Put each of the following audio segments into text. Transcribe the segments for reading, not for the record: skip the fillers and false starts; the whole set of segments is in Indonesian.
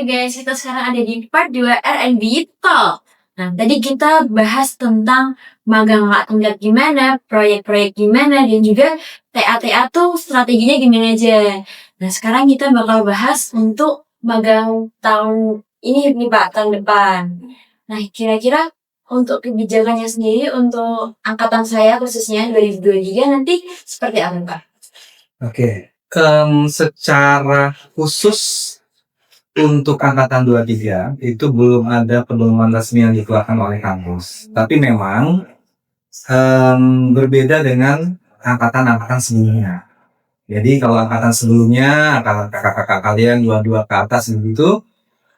guys, kita sekarang ada di part 2 R&B Talk. Nah, tadi kita bahas tentang magang tingkat gimana, proyek-proyek gimana, dan juga TA-TA tuh strateginya gimana aja. Nah, sekarang kita bakal bahas untuk magang tahun ini nih Pak, tahun depan. Nah, kira-kira untuk kebijakannya sendiri, untuk angkatan saya khususnya 2023 nanti seperti apa Pak? Oke, secara khusus untuk angkatan 23 itu belum ada pedoman resmi yang dikeluarkan oleh kampus. Tapi memang berbeda dengan angkatan-angkatan sebelumnya. Jadi kalau angkatan sebelumnya, angkatan kakak-kakak kalian 22 ke atas itu,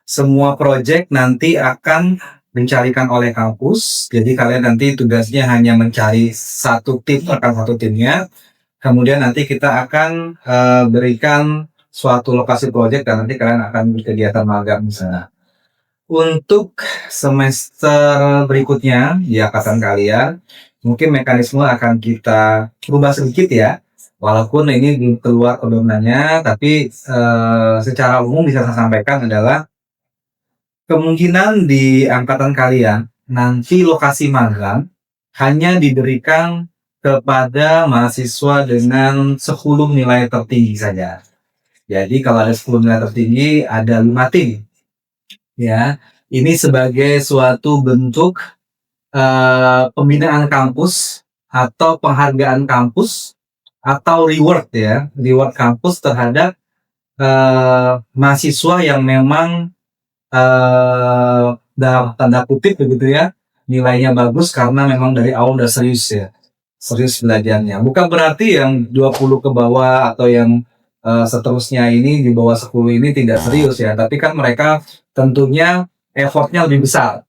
semua proyek nanti akan dicarikan oleh kampus. Jadi kalian nanti tugasnya hanya mencari satu tim, rekan satu timnya. Kemudian nanti kita akan berikan suatu lokasi proyek dan nanti kalian akan berkegiatan magang di sana. Untuk semester berikutnya di angkatan kalian, mungkin mekanisme akan kita rubah sedikit ya. Walaupun ini belum keluar pedomannya, tapi secara umum bisa saya sampaikan adalah kemungkinan di angkatan kalian nanti lokasi magang hanya diberikan kepada mahasiswa dengan 10 nilai tertinggi saja. Jadi kalau ada 10 nilai tertinggi, ada 5 tim. Ya, ini sebagai suatu bentuk pembinaan kampus atau penghargaan kampus atau reward ya, reward kampus terhadap mahasiswa yang memang dalam tanda kutip begitu ya, nilainya bagus karena memang dari awal udah serius ya. Serius belajarnya. Bukan berarti yang 20 ke bawah atau yang seterusnya ini di bawah 10 ini tidak serius ya. Tapi kan mereka tentunya effortnya lebih besar.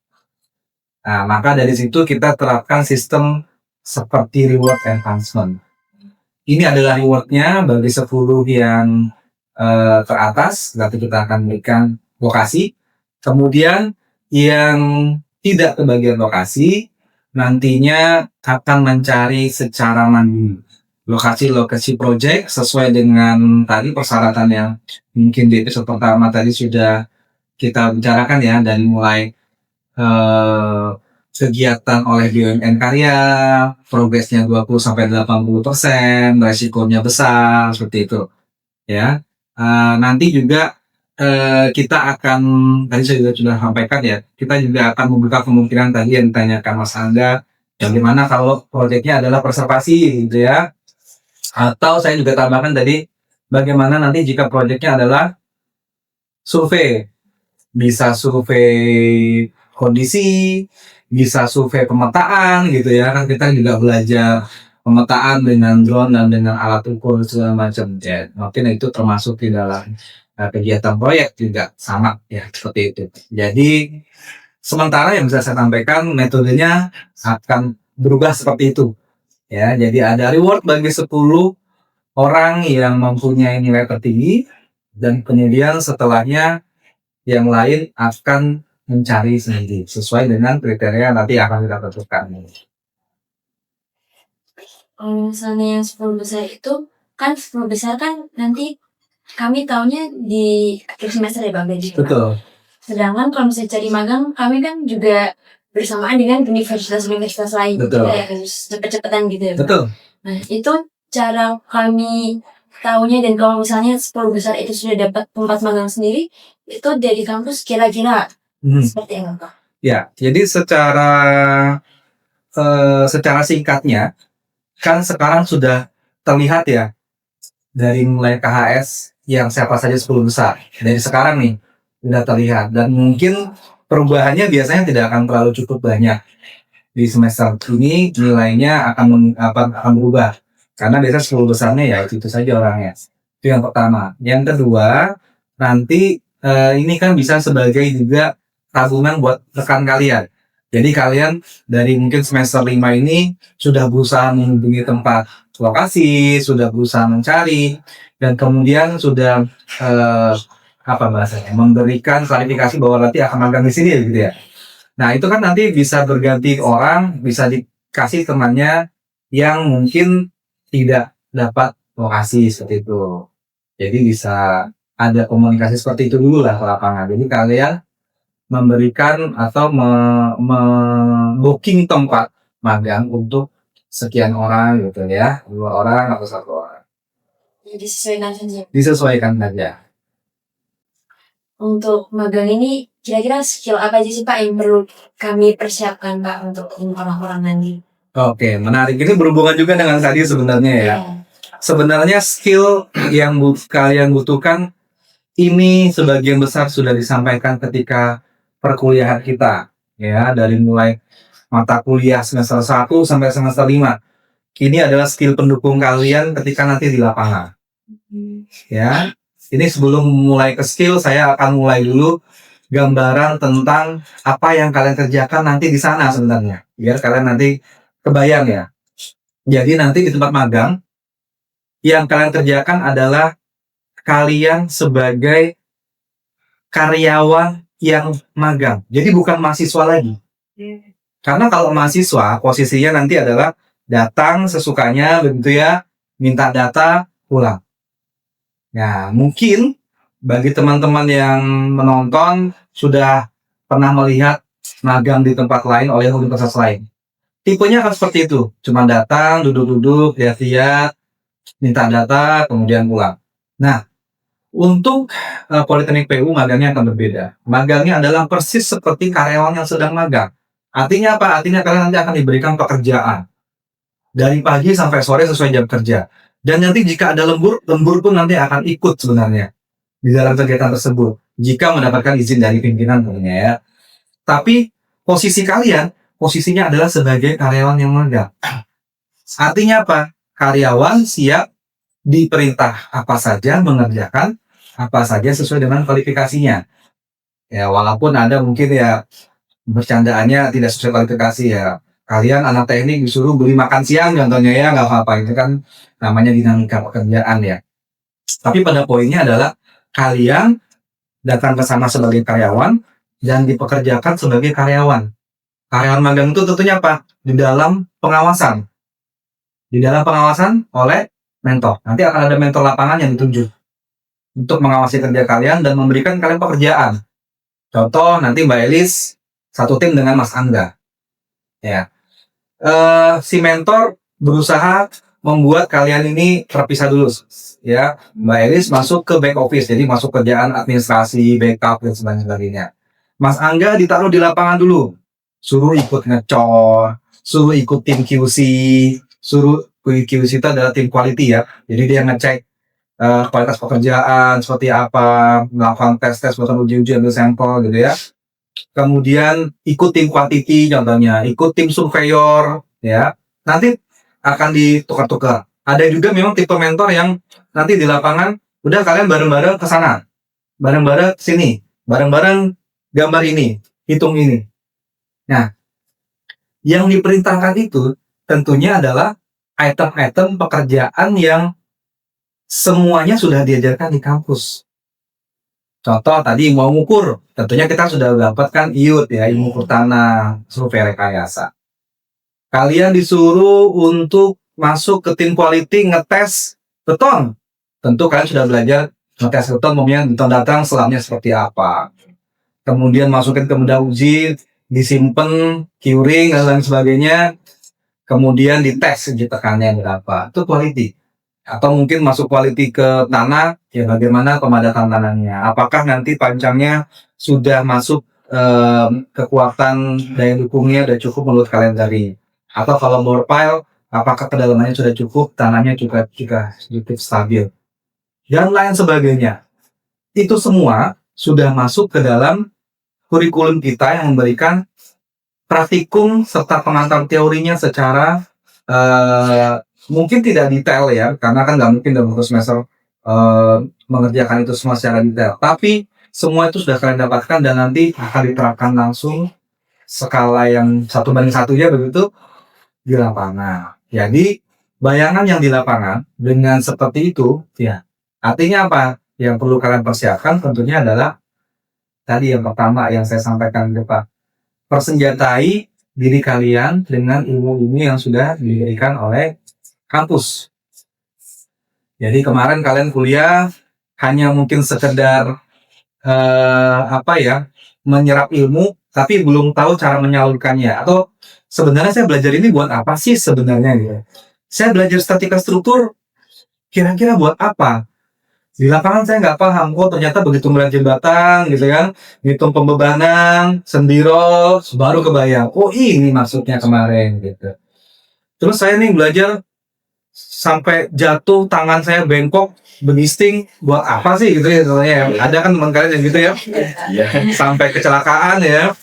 Nah, maka dari situ kita terapkan sistem seperti reward enhancement. Ini adalah rewardnya bagi 10 yang teratas. Nanti kita akan berikan lokasi. Kemudian yang tidak kebagian lokasi, nantinya akan mencari secara mandiri lokasi-lokasi proyek sesuai dengan tadi persyaratan yang mungkin di episode pertama tadi sudah kita bicarakan ya, dari mulai kegiatan oleh BUMN karya, progresnya 20-80%, resikonya besar, seperti itu ya. Nanti juga kita akan, tadi saya sudah sampaikan ya, kita juga akan membuka kemungkinan tadi yang ditanyakan Mas Angga, bagaimana kalau proyeknya adalah preservasi gitu ya, atau saya juga tambahkan tadi bagaimana nanti jika proyeknya adalah survei, bisa survei kondisi, bisa survei pemetaan gitu ya, kan kita juga belajar pemetaan dengan drone dan dengan alat ukur segala macam ya, mungkin itu termasuk di dalam kegiatan proyek juga sama ya, seperti itu. Jadi sementara yang bisa saya sampaikan metodenya akan berubah seperti itu ya. Jadi ada reward bagi 10 orang yang mempunyai nilai tertinggi, dan kemudian setelahnya yang lain akan mencari sendiri sesuai dengan kriteria nanti akan kita tentukan. Kalau misalnya yang 10 besar itu kan 10 besar kan nanti kami tahunya di akhir semester ya Bang Gaji. Betul. Sedangkan kalau misalnya cari magang, kami kan juga bersamaan dengan universitas-universitas lain. Betul. Kayak harus cepet-cepetan gitu ya Bang. Betul. Nah itu cara kami tahunya, dan kalau misalnya 10 besar itu sudah dapat tempat magang sendiri, itu dari kampus kira-kira seperti apa? Ya, jadi secara singkatnya kan sekarang sudah terlihat ya, dari mulai KHS yang siapa saja 10 besar dari sekarang nih sudah terlihat, dan mungkin perubahannya biasanya tidak akan terlalu cukup banyak di semester ini, nilainya akan berubah karena biasanya 10 besarnya ya itu saja orangnya. Itu yang pertama. Yang kedua, nanti ini kan bisa sebagai juga tabungan buat rekan kalian. Jadi kalian dari mungkin semester 5 ini sudah berusaha menghubungi tempat lokasi, sudah berusaha mencari, dan kemudian sudah memberikan klarifikasi bahwa nanti akan magang di sini gitu ya. Nah itu kan nanti bisa berganti orang, bisa dikasih temannya yang mungkin tidak dapat lokasi seperti itu. Jadi bisa ada komunikasi seperti itu dulu lah ke lapangan. Jadi kalian memberikan atau booking tempat magang untuk sekian orang gitu ya, 2 orang atau 1 orang. Jadi disesuaikan saja. Disesuaikan saja. Untuk magang ini kira-kira skill apa aja sih Pak yang perlu kami persiapkan Pak untuk orang-orang nanti? Oke, menarik. Ini berhubungan juga dengan tadi sebenarnya ya. Iya. Sebenarnya skill yang kalian butuhkan ini sebagian besar sudah disampaikan ketika perkuliahan kita ya, dari mulai mata kuliah semester 1 sampai semester 5. Ini adalah skill pendukung kalian ketika nanti di lapangan. Ya. Ini sebelum mulai ke skill, saya akan mulai dulu gambaran tentang apa yang kalian kerjakan nanti di sana sebenarnya. Biar kalian nanti kebayang ya. Jadi nanti di tempat magang yang kalian kerjakan adalah kalian sebagai karyawan yang magang. Jadi bukan mahasiswa lagi. Karena kalau mahasiswa posisinya nanti adalah datang sesukanya begitu ya, minta data, pulang. Nah, mungkin bagi teman-teman yang menonton sudah pernah melihat magang di tempat lain oleh universitas lain. Tipenya akan seperti itu. Cuma datang, duduk-duduk, lihat-lihat, minta data, kemudian pulang. Nah, untuk Politeknik PU magangnya akan berbeda. Magangnya adalah persis seperti karyawan yang sedang magang. Artinya apa? Artinya kalian nanti akan diberikan pekerjaan. Dari pagi sampai sore sesuai jam kerja. Dan nanti jika ada lembur pun nanti akan ikut sebenarnya di dalam kegiatan tersebut. Jika mendapatkan izin dari pimpinan tentunya ya. Tapi posisinya adalah sebagai karyawan yang magang. Artinya apa? Karyawan siap diperintah apa saja, mengerjakan apa saja sesuai dengan kualifikasinya. Ya, walaupun ada mungkin ya bercandaannya tidak sesuai kualifikasi ya. Kalian anak teknik disuruh beli makan siang contohnya ya, nggak apa-apa. Itu kan namanya dinamika pekerjaan ya. Tapi pada poinnya adalah kalian datang ke sana sebagai karyawan dan dipekerjakan sebagai karyawan. Karyawan magang itu tentunya apa? Di dalam pengawasan. Di dalam pengawasan oleh mentor. Nanti akan ada mentor lapangan yang ditunjuk untuk mengawasi kerja kalian dan memberikan kalian pekerjaan. Contoh nanti Mbak Elis satu tim dengan Mas Angga. Ya, si mentor berusaha membuat kalian ini terpisah dulu. Ya, Mbak Elis masuk ke back office, jadi masuk kerjaan administrasi, backup dan sebagainya. Mas Angga ditaruh di lapangan dulu, suruh ikut ngecor, suruh ikut tim QC, suruh QC itu adalah tim quality ya. Jadi dia ngecek kualitas pekerjaan seperti apa, melakukan tes-tes, bahkan uji-uji ambil sampel gitu ya. Kemudian ikut tim quantity contohnya, ikut tim surveyor ya. Nanti akan ditukar-tukar. Ada juga memang tipe mentor yang nanti di lapangan udah kalian bareng-bareng ke sana, bareng-bareng sini, bareng-bareng gambar ini, hitung ini. Nah, yang diperintahkan itu tentunya adalah item-item pekerjaan yang semuanya sudah diajarkan di kampus. Contoh tadi mau ngukur, tentunya kita sudah dapatkan IUT ya, ilmu ukur tanah, survei rekayasa. Kalian disuruh untuk masuk ke tim quality ngetes beton. Tentu kalian sudah belajar ngetes beton, umumnya beton datang selamnya seperti apa. Kemudian masukin ke benda uji, disimpan, curing dan lain sebagainya. Kemudian dites uji tekannya berapa. Itu quality. Atau mungkin masuk quality ke tanah, ya bagaimana pemadatan tanahnya. Apakah nanti pancangnya sudah masuk kekuatan daya dukungnya sudah cukup menurut kalian dari. Atau kalau bore pile, apakah kedalamannya sudah cukup, tanahnya juga sedikit stabil. Dan lain sebagainya. Itu semua sudah masuk ke dalam kurikulum kita yang memberikan praktikum serta pengantar teorinya secara mungkin tidak detail ya, karena kan nggak mungkin dalam satu semester mengerjakan itu semua secara detail. Tapi semua itu sudah kalian dapatkan dan nanti akan diterapkan langsung skala yang 1:1 ya begitu di lapangan. Jadi bayangan yang di lapangan dengan seperti itu ya, artinya apa? Yang perlu kalian persiapkan tentunya adalah tadi yang pertama yang saya sampaikan di depan, persenjatai diri kalian dengan ilmu-ilmu yang sudah diberikan oleh kampus. Jadi kemarin kalian kuliah hanya mungkin sekedar menyerap ilmu tapi belum tahu cara menyalurkannya, atau sebenarnya saya belajar ini buat apa sih sebenarnya gitu. Saya belajar statika struktur kira-kira buat apa? Di lapangan saya nggak paham, kok ternyata begitu ngeliat jembatan gitu kan, ngitung pembebanan, sendirol, baru kebayang, oh ini maksudnya kemarin gitu. Terus saya nih belajar sampai jatuh, tangan saya bengkok, benisting, buat apa sih gitu ya, soalnya ada kan teman kalian yang gitu ya, sampai kecelakaan ya,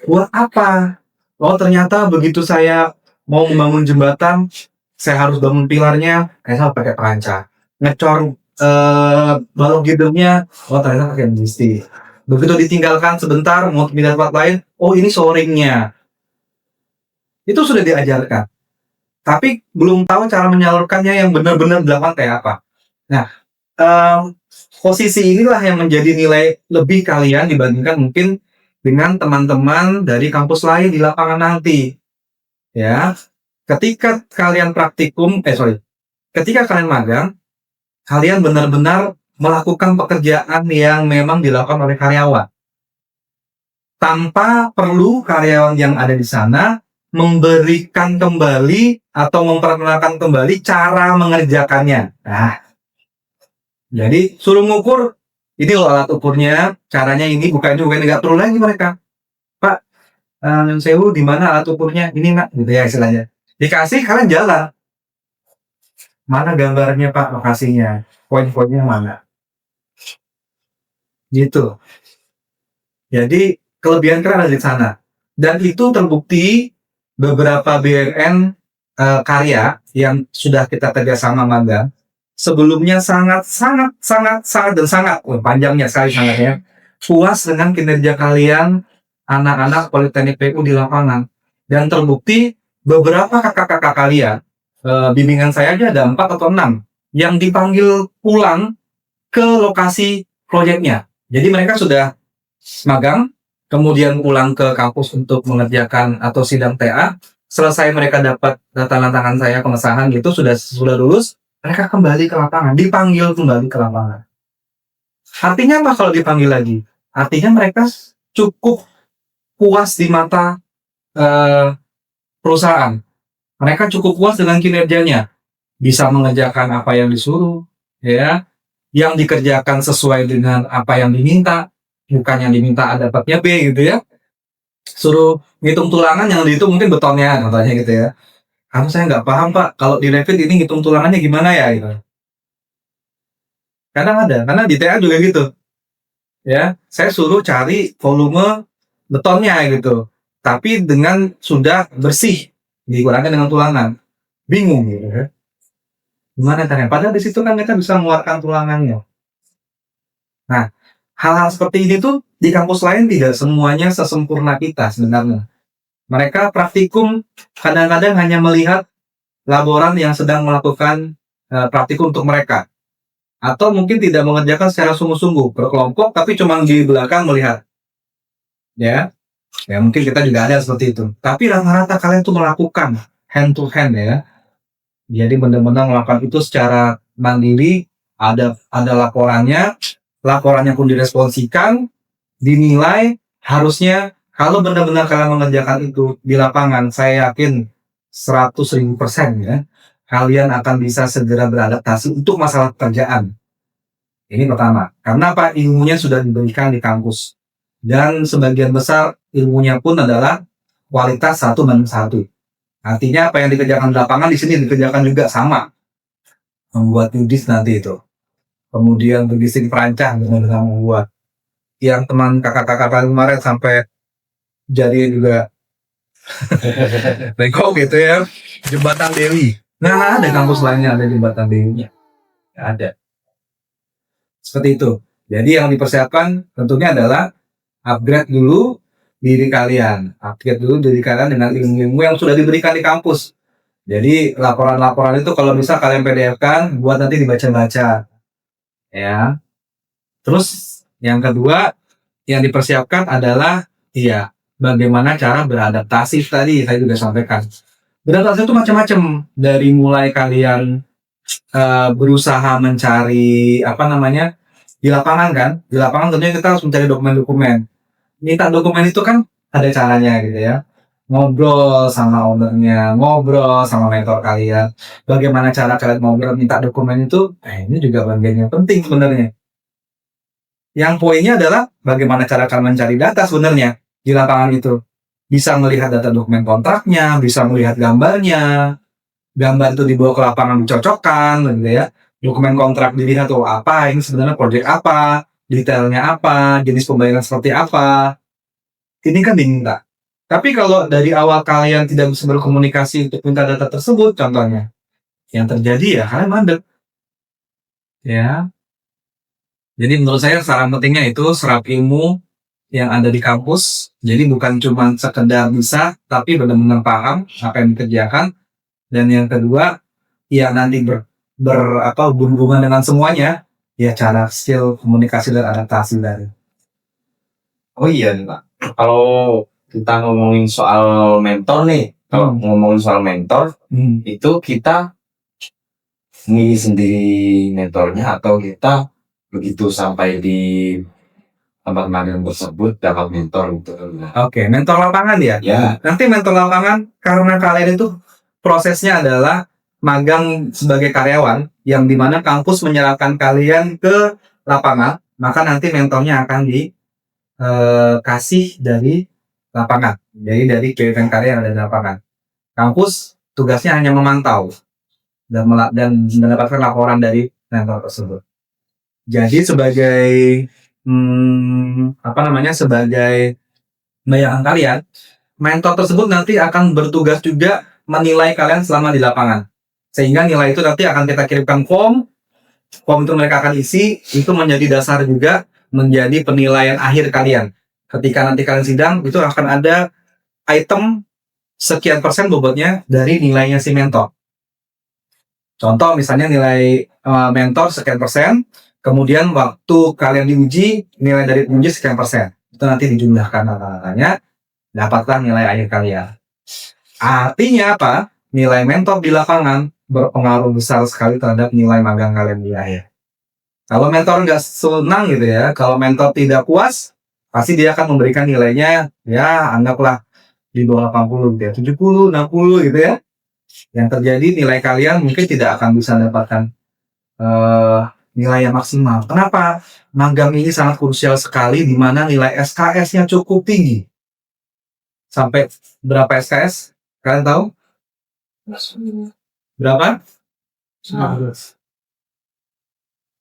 buat apa? Oh ternyata begitu saya mau membangun jembatan, saya harus bangun pilarnya, saya pakai peranca, ngecor balok gidernya, oh ternyata pakai benisting. Begitu ditinggalkan sebentar mau pindah tempat lain, oh ini shoringnya. Itu sudah diajarkan, tapi belum tahu cara menyalurkannya yang benar-benar dilakukan kayak apa. Nah, posisi inilah yang menjadi nilai lebih kalian dibandingkan mungkin dengan teman-teman dari kampus lain di lapangan nanti. Ya, ketika kalian ketika kalian magang, kalian benar-benar melakukan pekerjaan yang memang dilakukan oleh karyawan, tanpa perlu karyawan yang ada di sana memberikan kembali atau memperkenalkan kembali cara mengerjakannya. Nah, jadi suruh ngukur, ini loh alat ukurnya, caranya ini, bukan nggak perlu lagi mereka. Pak, yang sewu di mana alat ukurnya? Ini nak, gitu ya istilahnya. Dikasih kalian jalan. Mana gambarnya Pak, lokasinya, poin-poinnya mana? Gitu. Jadi kelebihan kalian ada di sana. Dan itu terbukti beberapa BNN karya yang sudah kita kerjasama magang sebelumnya sangat panjangnya sekali sangatnya puas dengan kinerja kalian anak-anak Politeknik PU di lapangan, dan terbukti beberapa kakak-kakak kalian bimbingan saya aja ada 4 atau 6 yang dipanggil pulang ke lokasi proyeknya. Jadi mereka sudah magang, kemudian pulang ke kampus untuk mengerjakan atau sidang TA. Selesai mereka dapat tanda tangan saya pengesahan gitu, sudah lulus, mereka kembali ke lapangan, dipanggil kembali ke lapangan. Artinya apa kalau dipanggil lagi? Artinya mereka cukup puas di mata perusahaan. Mereka cukup puas dengan kinerjanya, bisa mengerjakan apa yang disuruh, ya, yang dikerjakan sesuai dengan apa yang diminta, bukan yang diminta A dapatnya B gitu ya. Suruh ngitung tulangan, yang dihitung mungkin betonnya contohnya gitu ya. Kamu saya nggak paham Pak, kalau di Revit ini ngitung tulangannya gimana ya gitu. Kadang ada, karena di TA juga gitu. Ya, saya suruh cari volume betonnya gitu. Tapi dengan sudah bersih, dikurangi dengan tulangan. Bingung gitu ya. Gimana caranya? Padahal di situ kan kita bisa mengeluarkan tulangannya. Nah, hal-hal seperti ini tuh di kampus lain tidak semuanya sesempurna kita sebenarnya. Mereka praktikum kadang-kadang hanya melihat laboran yang sedang melakukan praktikum untuk mereka. Atau mungkin tidak mengerjakan secara sungguh-sungguh, berkelompok tapi cuma di belakang melihat. Ya mungkin kita juga ada seperti itu. Tapi rata-rata kalian tuh melakukan hand to hand ya. Jadi benar-benar melakukan itu secara mandiri, ada laporannya pun diresponsikan, dinilai. Harusnya kalau benar-benar kalian mengerjakan itu di lapangan, saya yakin 100.000% ya, kalian akan bisa segera beradaptasi untuk masalah pekerjaan. Ini pertama, karena apa? Ilmunya sudah diberikan di kampus, dan sebagian besar ilmunya pun adalah kualitas 1:1. Artinya apa yang dikerjakan di lapangan di sini dikerjakan juga sama. Membuat nudis nanti itu. Kemudian bikin perancang benar-benar membuat. Yang teman kakak-kakak kemarin sampai jadi juga bengkok gitu ya. Jembatan Dewi. Nah, ada kampus lainnya ada jembatan Dewi-nya. Ada. Seperti itu. Jadi yang dipersiapkan tentunya adalah upgrade dulu diri kalian. Upgrade dulu diri kalian dengan ilmu-ilmu yang sudah diberikan di kampus. Jadi laporan-laporan itu kalau bisa kalian PDF-kan buat nanti dibaca-baca. Ya. Terus yang kedua yang dipersiapkan adalah bagaimana cara beradaptasi tadi saya juga sampaikan. Beradaptasi itu macam-macam, dari mulai kalian berusaha mencari di lapangan kan. Di lapangan tentunya kita harus mencari dokumen-dokumen. Minta dokumen itu kan ada caranya gitu ya. Ngobrol sama ownernya, ngobrol sama mentor kalian. Bagaimana cara kalian ngobrol minta dokumen itu? Ini juga bagian yang penting sebenarnya. Yang poinnya adalah bagaimana cara kalian mencari data sebenarnya di lapangan itu. Bisa melihat data dokumen kontraknya, bisa melihat gambarnya. Gambar itu dibawa ke lapangan dicocokkan, gitu ya. Dokumen kontrak dilihat, apa, ini sebenarnya proyek apa, detailnya apa, jenis pembayaran seperti apa. Ini kan diminta. Tapi kalau dari awal kalian tidak bisa berkomunikasi untuk minta data tersebut, contohnya, yang terjadi ya kalian mandek. Ya. Jadi menurut saya saran pentingnya itu serap ilmu yang ada di kampus. Jadi bukan cuma sekedar bisa, tapi benar-benar paham apa yang dikerjakan. Dan yang kedua, ya nanti berhubungan dengan semuanya, ya cara skill komunikasi dan adaptasi dari. Oh iya nih Pak, kalau kita ngomongin soal mentor nih, kalau ngomongin soal mentor, itu kita milih sendiri mentornya atau kita begitu sampai di tempat magang tersebut dapat mentor gitu. Oke, mentor lapangan ya? Ya. Nanti mentor lapangan karena kalian itu prosesnya adalah magang sebagai karyawan yang dimana kampus menyerahkan kalian ke lapangan, maka nanti mentornya akan dikasih dari lapangan, jadi dari kegiatan karya yang ada di lapangan. Kampus tugasnya hanya memantau dan mendapatkan laporan dari mentor tersebut. Jadi sebagai sebagai bayangan kalian, mentor tersebut nanti akan bertugas juga menilai kalian selama di lapangan. Sehingga nilai itu nanti akan kita kirimkan form itu mereka akan isi, itu menjadi dasar juga menjadi penilaian akhir kalian. Ketika nanti kalian sidang, itu akan ada item sekian persen bobotnya dari nilainya si mentor. Contoh misalnya nilai mentor sekian persen, kemudian waktu kalian diuji, nilai dari uji sekian persen. Itu nanti dijumlahkan angka-angkanya, dapatlah nilai akhir kalian. Artinya apa? Nilai mentor di lapangan berpengaruh besar sekali terhadap nilai magang kalian di akhir. Kalau mentor nggak senang gitu ya, kalau mentor tidak puas, pasti dia akan memberikan nilainya, ya anggaplah di bawah 80 gitu ya, 70, 60 gitu ya. Yang terjadi nilai kalian mungkin tidak akan bisa mendapatkan nilai yang maksimal. Kenapa? Magang ini sangat krusial sekali di mana nilai SKS-nya cukup tinggi. Sampai berapa SKS? Kalian tahu? Berapa? 15.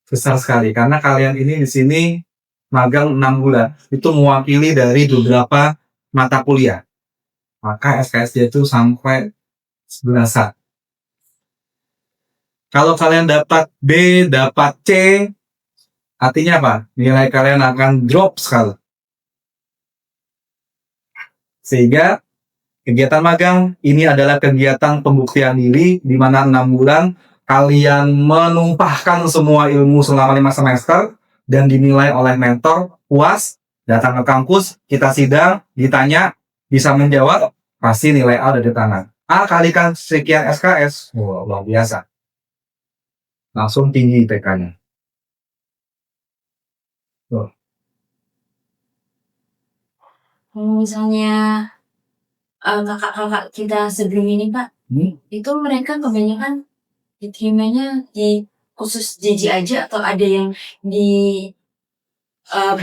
Besar sekali karena kalian ini di sini magang 6 bulan. Itu mewakili dari beberapa mata kuliah. Maka SKS dia itu sampai 11. Kalau kalian dapat B, dapat C, artinya apa? Nilai kalian akan drop sekali. Sehingga kegiatan magang ini adalah kegiatan pembuktian diri di mana 6 bulan kalian menumpahkan semua ilmu selama 5 semester dan dinilai oleh mentor, puas, datang ke kampus, kita sidang, ditanya, bisa menjawab, pasti nilai A ada di tangan. A kalikan sekian SKS, luar biasa. Langsung tinggi IPK-nya. Misalnya kakak-kakak kita sebelum ini Pak, itu mereka kebanyakan diterimanya di khusus JJ aja atau ada yang di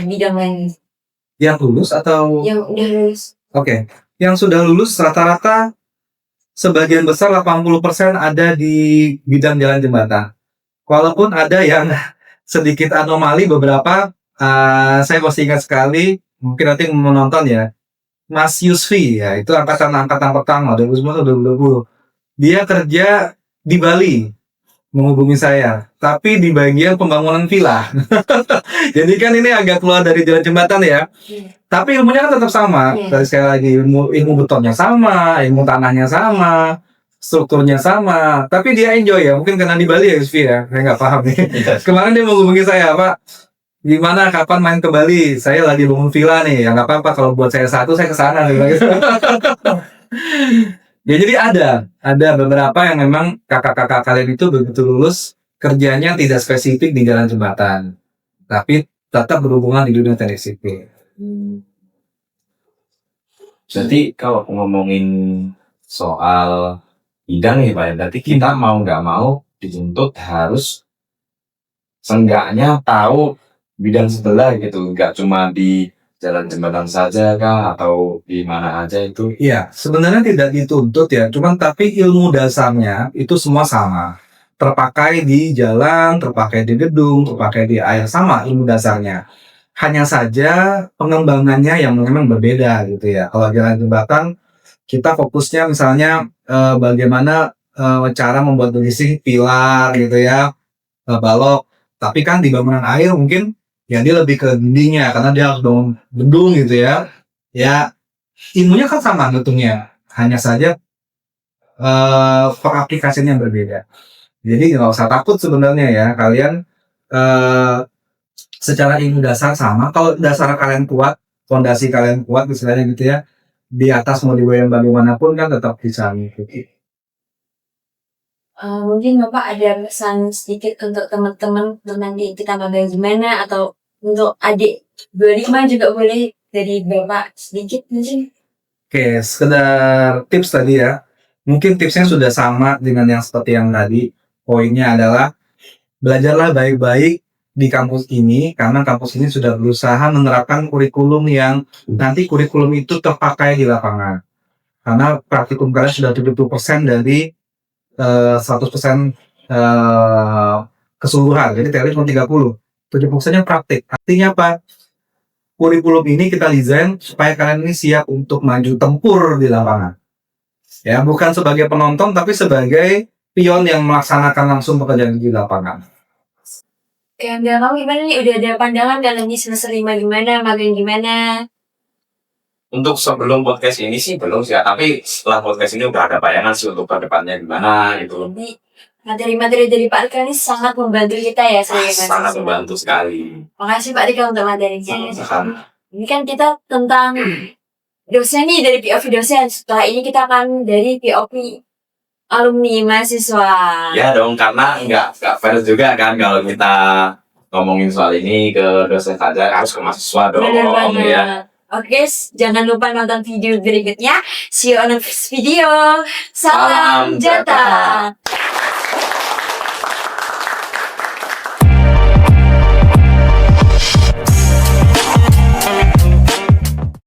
bidang lain? Yang lulus atau? Yang udah lulus. Oke. Yang sudah lulus rata-rata sebagian besar 80% ada di bidang jalan jembatan. Walaupun ada yang sedikit anomali beberapa, saya masih ingat sekali, mungkin nanti menonton ya, Mas Yusfi ya, itu angkatan pertama 2019-2020. Dia kerja di Bali, menghubungi saya, tapi di bagian pembangunan villa. Jadi kan ini agak keluar dari jalan jembatan ya. Tapi ilmunya kan tetap sama. Dari sekali lagi ilmu betonnya sama, ilmu tanahnya sama, strukturnya sama. Tapi dia enjoy ya, mungkin karena di Bali ya Yusfi ya. Saya nggak paham nih. Kemarin dia menghubungi saya, Pak. Gimana kapan main ke Bali? Saya lagi bangun villa nih. Ya nggak apa-apa kalau buat saya satu saya ke sana nih. Ya jadi ada beberapa yang memang kakak-kakak kalian itu begitu lulus kerjanya tidak spesifik di jalan jembatan, tapi tetap berhubungan di dunia teknik sipil. Jadi kalau ngomongin soal bidang ya Pak, ya, berarti kita mau nggak mau dituntut harus seenggaknya tahu bidang sebelah gitu, nggak cuma di jalan jembatan saja kah atau di mana aja itu. Iya, sebenarnya tidak dituntut ya, cuman tapi ilmu dasarnya itu semua sama. Terpakai di jalan, terpakai di gedung, terpakai di air, sama ilmu dasarnya. Hanya saja pengembangannya yang memang berbeda gitu ya. Kalau jalan jembatan, kita fokusnya misalnya bagaimana cara membuat berisik pilar gitu ya, balok. Tapi kan di bangunan air mungkin ya dia lebih ke dindingnya karena dia harus bangun gedung gitu ya. Ya ilmunya kan sama tentunya, hanya saja pengaplikasiannya yang berbeda. Jadi nggak usah takut sebenarnya ya, kalian secara ilmu dasar sama. Kalau dasar kalian kuat, fondasi kalian kuat misalnya gitu ya, di atas mau digoyang bagaimanapun kan tetap bisa mengikuti. Mungkin Bapak ada pesan sedikit untuk teman-teman nanti kita magang gimana, atau untuk adik 25 juga boleh dari Bapak sedikit mungkin. Oke, sekedar tips tadi ya. Mungkin tipsnya sudah sama dengan yang seperti yang tadi. Poinnya adalah belajarlah baik-baik di kampus ini karena kampus ini sudah berusaha menerapkan kurikulum yang nanti kurikulum itu terpakai di lapangan. Karena praktikum kalian sudah 70% dari 100% keseluruhan. Jadi teori cuma 30. 70%-nya praktik. Artinya apa? Kurikulum ini kita desain supaya kalian ini siap untuk maju tempur di lapangan. Ya, bukan sebagai penonton tapi sebagai pion yang melaksanakan langsung pekerjaan di lapangan. Kayak kamu gimana nih? Udah ada pandangan kan nanti semester 5 gimana, magang gimana? Untuk sebelum podcast ini sih belum sih, tapi setelah podcast ini udah ada bayangan sih untuk ke depannya gimana gitu. Jadi materi-materi dari Pak Rika ini sangat membantu kita ya sebagai Sangat mahasiswa. membantu sekali. Makasih Pak Rika untuk materinya. Sama-sama. Ini kan kita tentang dosen nih, dari POV dosen. Setelah ini kita akan dari POV alumni mahasiswa. Ya dong, karena nggak fair juga kan kalau kita ngomongin soal ini ke dosen saja, harus ke mahasiswa dong. Bener banget. Ya. Oke, jangan lupa nonton video berikutnya. See you on the next video. Salam Salam Jata.